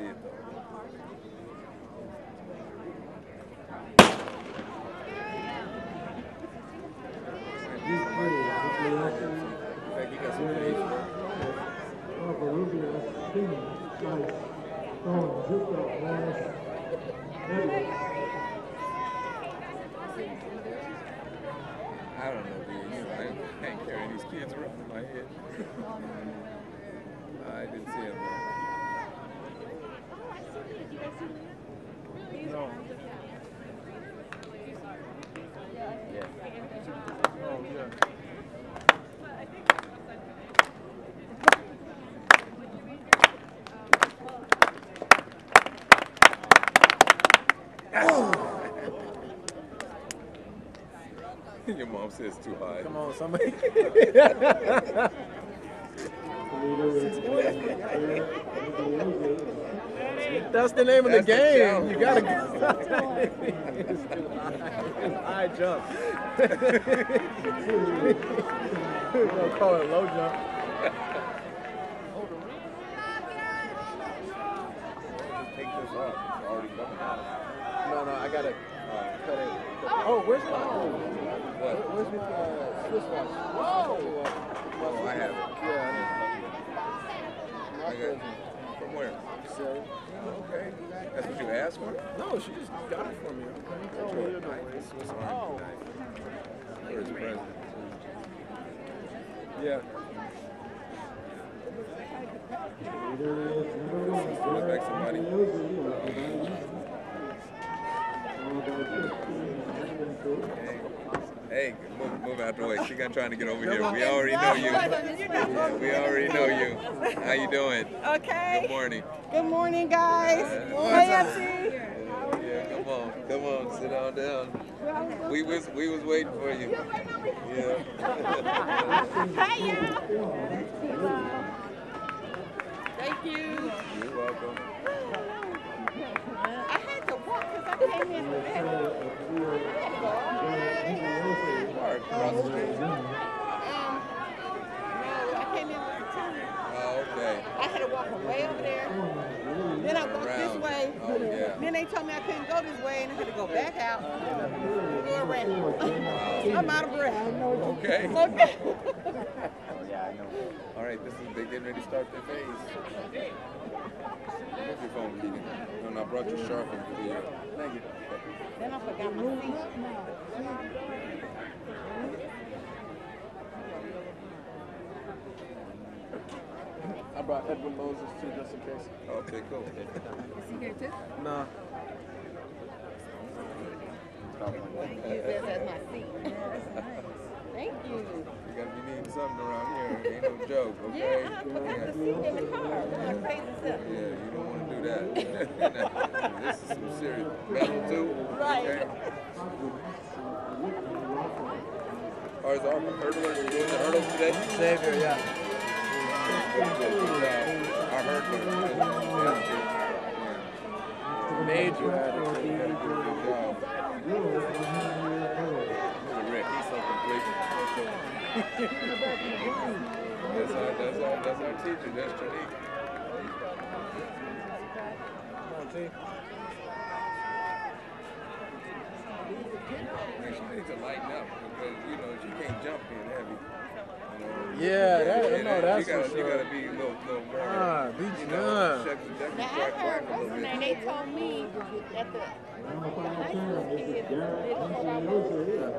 see it though. Like you got some page. I don't know, dude. You know, I ain't carrying these kids around in my head. I didn't see him. No. Yeah. Oh, yeah. Your mom says too high. Come on, somebody. That's the name of the game. You gotta go. High jump. We're gonna call it low jump. Take this off. It's already coming out. No, I gotta cut it. Oh, where's my What? Where's my Swiss watch? Whoa! Oh, I have it. Yeah, I got it. From where? So, Okay. That's what you asked for? no, she just got it for me. Nice. Swiss Army knife. For his president. Yeah. Look like somebody. Hey, move out the way. She got trying to get over here. We already know you. Yeah, we already know you. How you doing? Okay. Good morning. Good morning, guys. Hey, Auntie. Yeah, come on, sit on down. We was waiting for you. Yeah. Hey, y'all. Thank you. You're welcome. I had to walk because I came in from there. I had to go all the way. Park across the street. No, I came in with the tunnel. Oh, okay. I had to walk from way over there. Then I walked this way. Oh, yeah. Then they told me I couldn't go this way, and I had to go back out. Go around. I'm out of breath. Okay. Okay. All right, this is they getting ready to start their phase. Where's your phone, Keegan? And I brought you Sharpen for you. Thank you. Then I forgot my seat. I brought Edwin Moses too, just in case. Okay, cool. Is he here too? Nah. Use this as my seat. Thank you. You gotta be needing something around here. Ain't no joke, okay? Yeah, I put the seat in the car. Like crazy stuff. Yeah, you don't want to do that. This is some serious metal too. Right. Okay. Or is our hurdler doing the hurdles today? Xavier, yeah. Our hurdler. Yeah. Major Good job. Rick, he's so complete. That's our teacher. That's Trinique. Come on, T. Man, she needs to lighten up because you know she can't jump in heavy. You know, that's you gotta, for You sure. gotta be a little more. Be You done. know, Now I heard what's his name? They told me that the high school kids did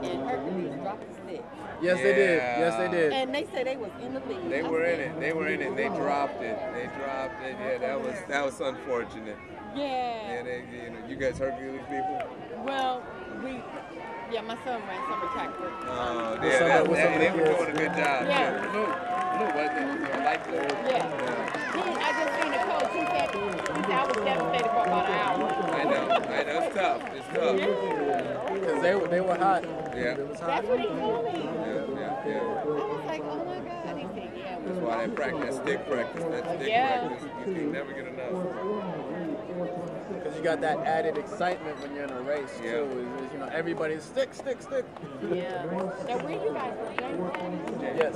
and Hercules dropped the stick. Yes, they did. Yes, they did. And they said they was in the league. They were in it. They were in it. They dropped it. Yeah, that was unfortunate. Yeah. Yeah, you guys Hercules people. Well, my son ran summer track for Oh, yeah, they were doing a good job. Yeah. Blue, wasn't it? Light blue. Yeah. I just seen the coach. He said I was devastated for about an hour. I know. It's tough. It's tough. Because they were hot. Yeah. It was hot. That's what he told me. Yeah. I was like, oh my God. He said, yeah. That's why they practice, stick practice. That stick practice, you can never get enough. Because you got that added excitement when you're in a race, too. Is, you know, everybody's stick. Yeah. Now, where you guys from? Yes.